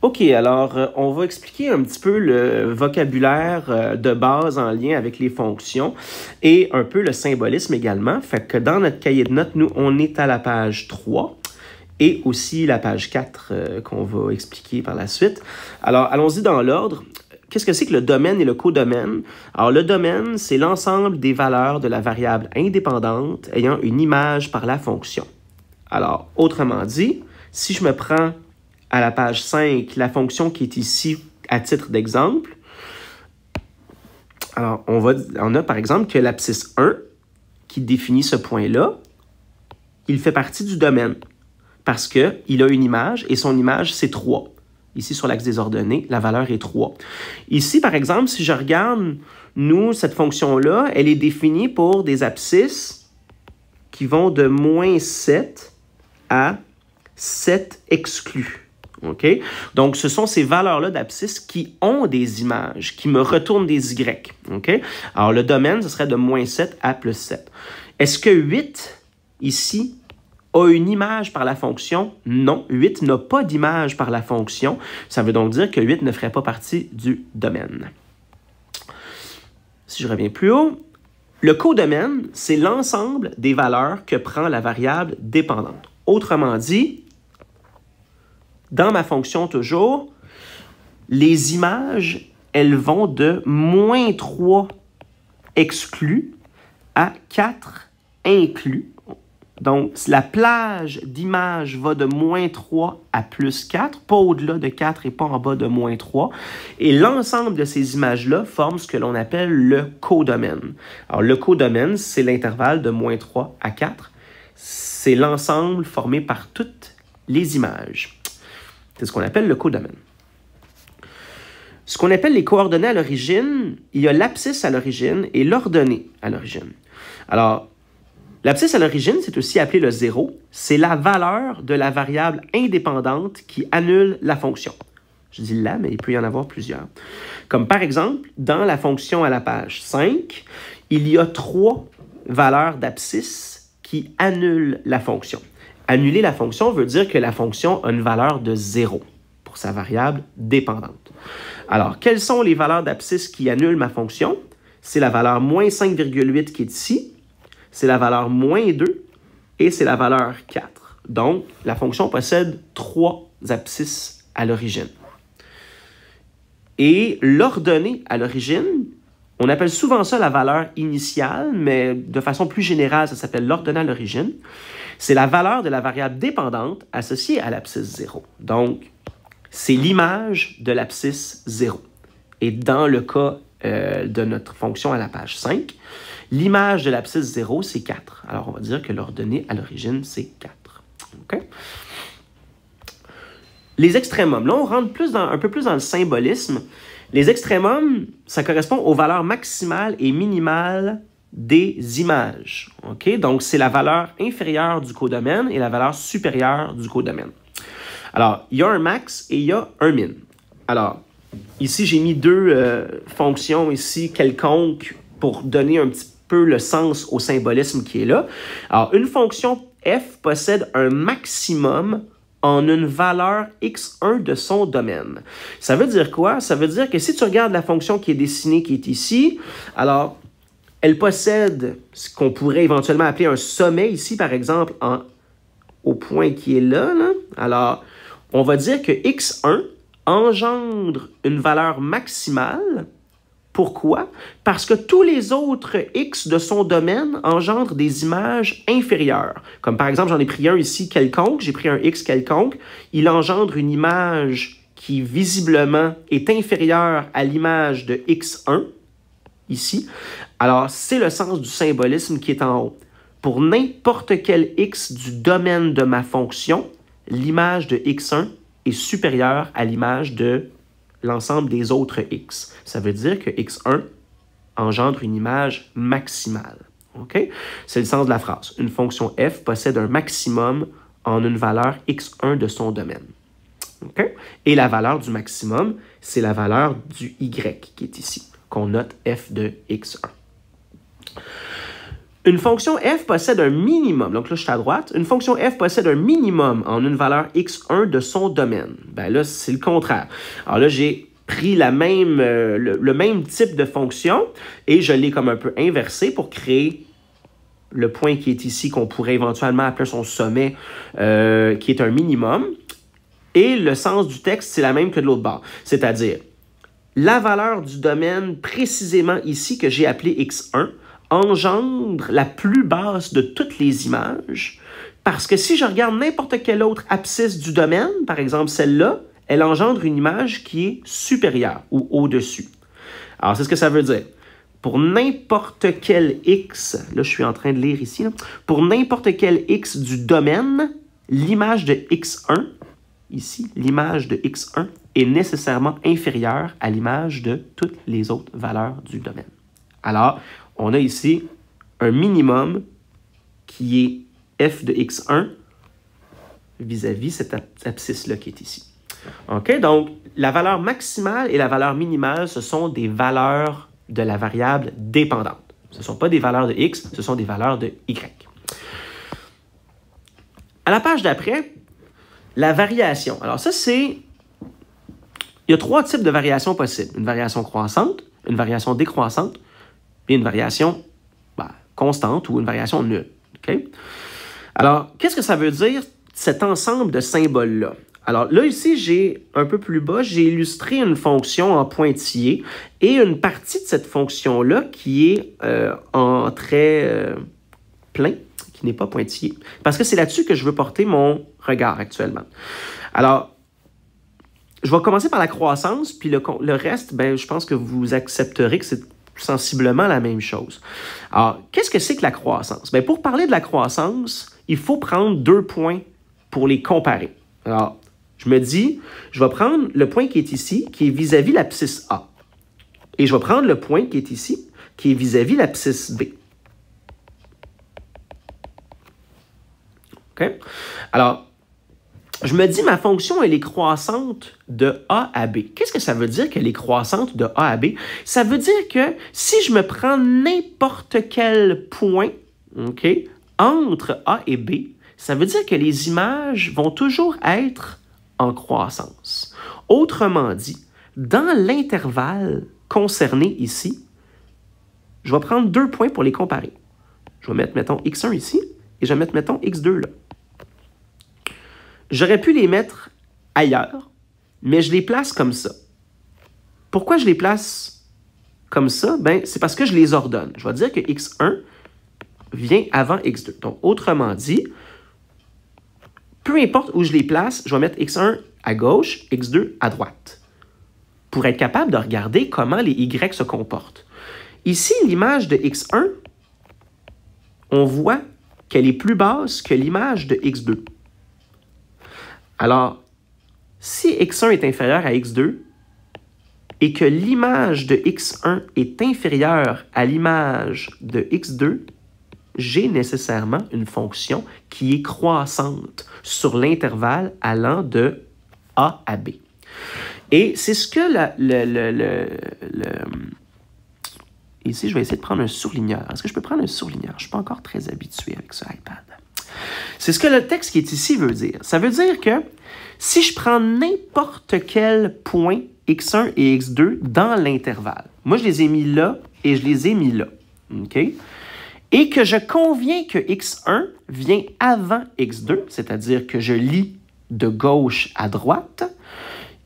OK, alors on va expliquer un petit peu le vocabulaire de base en lien avec les fonctions et un peu le symbolisme également. Fait que dans notre cahier de notes, nous, on est à la page 3 et aussi la page 4 qu'on va expliquer par la suite. Alors, allons-y dans l'ordre. Qu'est-ce que c'est que le domaine et le codomaine? Alors, le domaine, c'est l'ensemble des valeurs de la variable indépendante ayant une image par la fonction. Alors, autrement dit, si je me prends à la page 5, la fonction qui est ici à titre d'exemple, alors on a par exemple que l'abscisse 1 qui définit ce point-là, il fait partie du domaine parce qu'il a une image et son image c'est 3. Ici sur l'axe des ordonnées, la valeur est 3. Ici par exemple, si je regarde, nous, cette fonction-là, elle est définie pour des abscisses qui vont de moins 7 à 7 exclus. Okay? Donc, ce sont ces valeurs-là d'abscisse qui ont des images, qui me retournent des Y. Okay? Alors, le domaine, ce serait de moins 7 à plus 7. Est-ce que 8, ici, a une image par la fonction? Non, 8 n'a pas d'image par la fonction. Ça veut donc dire que 8 ne ferait pas partie du domaine. Si je reviens plus haut, le codomaine, c'est l'ensemble des valeurs que prend la variable dépendante. Autrement dit, dans ma fonction toujours, les images, elles vont de moins 3 exclus à 4 inclus. Donc, la plage d'images va de moins 3 à plus 4, pas au-delà de 4 et pas en bas de moins 3. Et l'ensemble de ces images-là forment ce que l'on appelle le codomaine. Alors, le codomaine, c'est l'intervalle de moins 3 à 4. C'est l'ensemble formé par toutes les images. C'est ce qu'on appelle le codomaine. Ce qu'on appelle les coordonnées à l'origine, il y a l'abscisse à l'origine et l'ordonnée à l'origine. Alors, l'abscisse à l'origine, c'est aussi appelé le 0. C'est la valeur de la variable indépendante qui annule la fonction. Je dis là, mais il peut y en avoir plusieurs. Comme par exemple, dans la fonction à la page 5, il y a 3 valeurs d'abscisse qui annulent la fonction. Annuler la fonction veut dire que la fonction a une valeur de 0 pour sa variable dépendante. Alors, quelles sont les valeurs d'abscisse qui annulent ma fonction? C'est la valeur moins 5,8 qui est ici, c'est la valeur moins 2 et c'est la valeur 4. Donc, la fonction possède 3 abscisses à l'origine. Et l'ordonnée à l'origine, on appelle souvent ça la valeur initiale, mais de façon plus générale, ça s'appelle l'ordonnée à l'origine. C'est la valeur de la variable dépendante associée à l'abscisse 0. Donc, c'est l'image de l'abscisse 0. Et dans le cas de notre fonction à la page 5, l'image de l'abscisse 0, c'est 4. Alors, on va dire que l'ordonnée à l'origine, c'est 4. Okay? Les extrémums. Là, on rentre un peu plus dans le symbolisme. Les extrémums, ça correspond aux valeurs maximales et minimales des images. Okay? Donc, c'est la valeur inférieure du codomaine et la valeur supérieure du codomaine. Alors, il y a un max et il y a un min. Alors, ici, j'ai mis 2 fonctions ici quelconques pour donner un petit peu le sens au symbolisme qui est là. Alors, une fonction f possède un maximum en une valeur x1 de son domaine. Ça veut dire quoi? Ça veut dire que si tu regardes la fonction qui est dessinée, qui est ici, alors, elle possède ce qu'on pourrait éventuellement appeler un sommet ici, par exemple, au point qui est là. Alors, on va dire que x1 engendre une valeur maximale. Pourquoi? Parce que tous les autres x de son domaine engendrent des images inférieures. Comme par exemple, j'en ai pris un ici quelconque, j'ai pris un x quelconque, il engendre une image qui visiblement est inférieure à l'image de x1, ici. Alors, c'est le sens du symbolisme qui est en haut. Pour n'importe quel x du domaine de ma fonction, l'image de x1 est supérieure à l'image de l'ensemble des autres x. Ça veut dire que x1 engendre une image maximale. Okay? C'est le sens de la phrase. Une fonction f possède un maximum en une valeur x1 de son domaine. Okay? Et la valeur du maximum, c'est la valeur du y qui est ici, qu'on note f de x1. Une fonction f possède un minimum, donc là je suis à droite, une fonction f possède un minimum en une valeur x1 de son domaine. Ben là, c'est le contraire. Alors là, j'ai pris le même type de fonction et je l'ai comme un peu inversé pour créer le point qui est ici, qu'on pourrait éventuellement appeler son sommet, qui est un minimum. Et le sens du texte, c'est la même que de l'autre bord. C'est-à-dire, la valeur du domaine précisément ici, que j'ai appelé x1, engendre la plus basse de toutes les images, parce que si je regarde n'importe quelle autre abscisse du domaine, par exemple celle-là, elle engendre une image qui est supérieure ou au-dessus. Alors, c'est ce que ça veut dire. Pour n'importe quel x, là je suis en train de lire ici, là, pour n'importe quel x du domaine, l'image de x1, ici, l'image de x1 est nécessairement inférieure à l'image de toutes les autres valeurs du domaine. Alors, on a ici un minimum qui est f de x1 vis-à-vis cette abscisse-là qui est ici. OK? Donc, la valeur maximale et la valeur minimale, ce sont des valeurs de la variable dépendante. Ce ne sont pas des valeurs de x, ce sont des valeurs de y. À la page d'après, la variation. Alors ça, c'est... Il y a trois types de variations possibles. Une variation croissante, une variation décroissante, et une variation constante ou une variation nulle. Okay? Alors, qu'est-ce que ça veut dire, cet ensemble de symboles-là? Alors là, ici, j'ai un peu plus bas, j'ai illustré une fonction en pointillé et une partie de cette fonction-là qui est en trait plein, qui n'est pas pointillé, parce que c'est là-dessus que je veux porter mon regard actuellement. Alors, je vais commencer par la croissance, puis le reste, ben, je pense que vous accepterez que c'est sensiblement la même chose. Alors, qu'est-ce que c'est que la croissance? Bien, pour parler de la croissance, il faut prendre 2 points pour les comparer. Alors, je me dis, je vais prendre le point qui est ici, qui est vis-à-vis l'abscisse A. Et je vais prendre le point qui est ici, qui est vis-à-vis l'abscisse B. OK? Alors, je me dis, ma fonction, elle est croissante de A à B. Qu'est-ce que ça veut dire qu'elle est croissante de A à B? Ça veut dire que si je me prends n'importe quel point, OK, entre A et B, ça veut dire que les images vont toujours être en croissance. Autrement dit, dans l'intervalle concerné ici, je vais prendre 2 points pour les comparer. Je vais mettre, mettons, x1 ici, et je vais mettre, mettons, x2 là. J'aurais pu les mettre ailleurs, mais je les place comme ça. Pourquoi je les place comme ça? Ben, c'est parce que je les ordonne. Je vais dire que x1 vient avant x2. Donc, autrement dit, peu importe où je les place, je vais mettre x1 à gauche, x2 à droite, pour être capable de regarder comment les y se comportent. Ici, l'image de x1, on voit qu'elle est plus basse que l'image de x2. Alors, si x1 est inférieur à x2 et que l'image de x1 est inférieure à l'image de x2, j'ai nécessairement une fonction qui est croissante sur l'intervalle allant de A à B. Et c'est ce que ici, je vais essayer de prendre un surligneur. Est-ce que je peux prendre un surligneur? Je ne suis pas encore très habitué avec ce iPad. C'est ce que le texte qui est ici veut dire. Ça veut dire que si je prends n'importe quel point x1 et x2 dans l'intervalle, moi je les ai mis là et je les ai mis là, OK? Et que je conviens que x1 vient avant x2, c'est-à-dire que je lis de gauche à droite,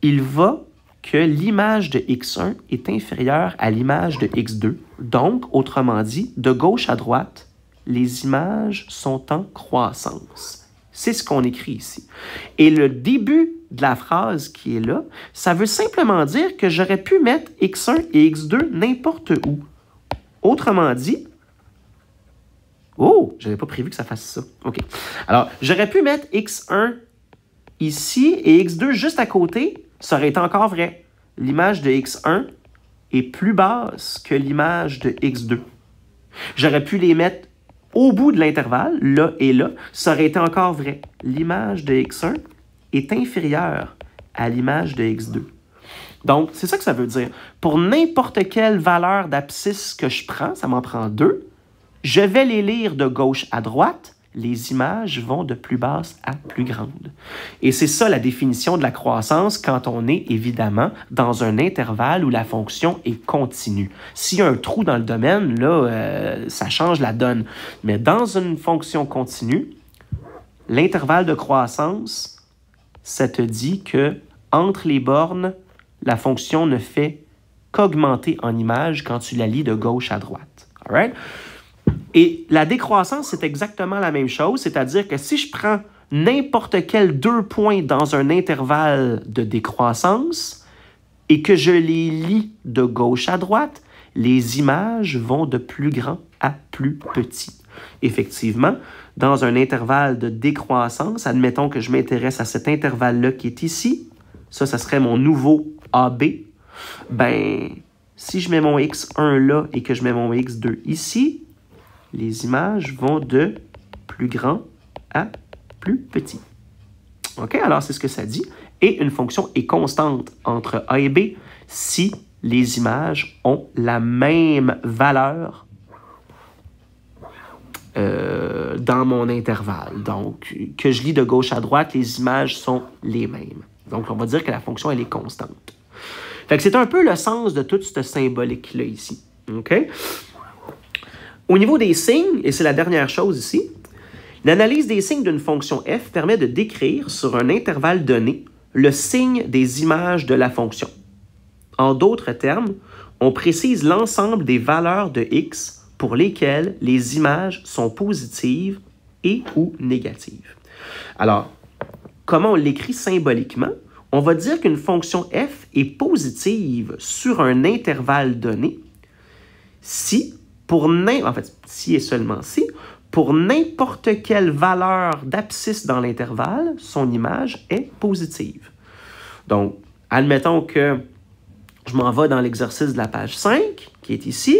il va que l'image de x1 est inférieure à l'image de x2. Donc, autrement dit, de gauche à droite, les images sont en croissance. C'est ce qu'on écrit ici. Et le début de la phrase qui est là, ça veut simplement dire que j'aurais pu mettre x1 et x2 n'importe où. Autrement dit, oh, j'avais pas prévu que ça fasse ça. OK. Alors, j'aurais pu mettre x1 ici et x2 juste à côté, ça aurait été encore vrai. L'image de x1 est plus basse que l'image de x2. J'aurais pu les mettre au bout de l'intervalle, là et là, ça aurait été encore vrai. L'image de x1 est inférieure à l'image de x2. Donc, c'est ça que ça veut dire. Pour n'importe quelle valeur d'abscisse que je prends, ça m'en prend 2, je vais les lire de gauche à droite, les images vont de plus basse à plus grande. Et c'est ça la définition de la croissance quand on est évidemment dans un intervalle où la fonction est continue. S'il y a un trou dans le domaine, là, ça change la donne. Mais dans une fonction continue, l'intervalle de croissance, ça te dit que entre les bornes, la fonction ne fait qu'augmenter en image quand tu la lis de gauche à droite. All right? Et la décroissance, c'est exactement la même chose, c'est-à-dire que si je prends n'importe quel 2 points dans un intervalle de décroissance et que je les lis de gauche à droite, les images vont de plus grand à plus petit. Effectivement, dans un intervalle de décroissance, admettons que je m'intéresse à cet intervalle-là qui est ici, ça serait mon nouveau AB, ben, si je mets mon X1 là et que je mets mon X2 ici, les images vont de plus grand à plus petit. OK? Alors, c'est ce que ça dit. Et une fonction est constante entre A et B si les images ont la même valeur dans mon intervalle. Donc, que je lis de gauche à droite, les images sont les mêmes. Donc, on va dire que la fonction, elle est constante. Fait que c'est un peu le sens de toute cette symbolique-là ici. OK? Au niveau des signes, et c'est la dernière chose ici, l'analyse des signes d'une fonction f permet de décrire sur un intervalle donné le signe des images de la fonction. En d'autres termes, on précise l'ensemble des valeurs de x pour lesquelles les images sont positives et ou négatives. Alors, comment on l'écrit symboliquement? On va dire qu'une fonction f est positive sur un intervalle donné si, si et seulement si, pour n'importe quelle valeur d'abscisse dans l'intervalle, son image est positive. Donc, admettons que je m'en vais dans l'exercice de la page 5, qui est ici.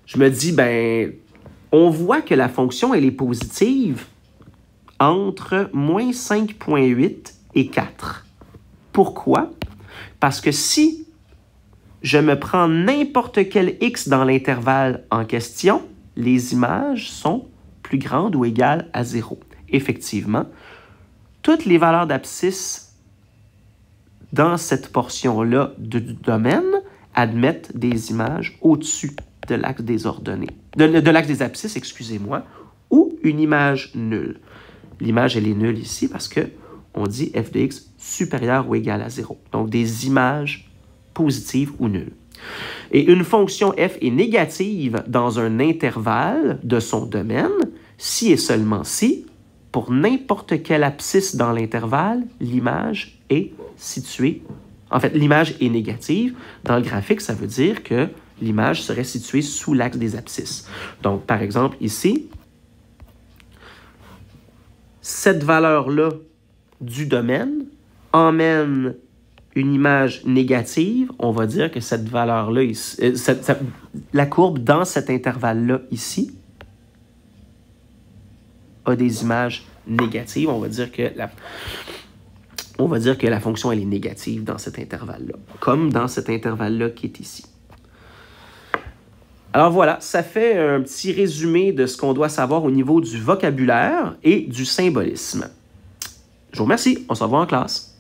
Je me dis, ben, on voit que la fonction, elle est positive entre moins 5,8 et 4. Pourquoi? Parce que si je me prends n'importe quel x dans l'intervalle en question, les images sont plus grandes ou égales à 0. Effectivement, toutes les valeurs d'abscisse dans cette portion-là du domaine admettent des images au-dessus de l'axe des ordonnées, de l'axe des abscisses, excusez-moi, ou une image nulle. L'image, elle est nulle ici parce qu'on dit f de x supérieur ou égal à 0. Donc, des images positives ou nulles. Et une fonction f est négative dans un intervalle de son domaine si et seulement si, pour n'importe quelle abscisse dans l'intervalle, l'image est située. En fait, l'image est négative. Dans le graphique, ça veut dire que l'image serait située sous l'axe des abscisses. Donc, par exemple, ici, cette valeur-là du domaine emmène une image négative. On va dire que cette valeur-là, la courbe dans cet intervalle-là ici, a des images négatives. On va dire que la fonction elle est négative dans cet intervalle-là, comme dans cet intervalle-là qui est ici. Alors voilà, ça fait un petit résumé de ce qu'on doit savoir au niveau du vocabulaire et du symbolisme. Je vous remercie, on se revoit en classe.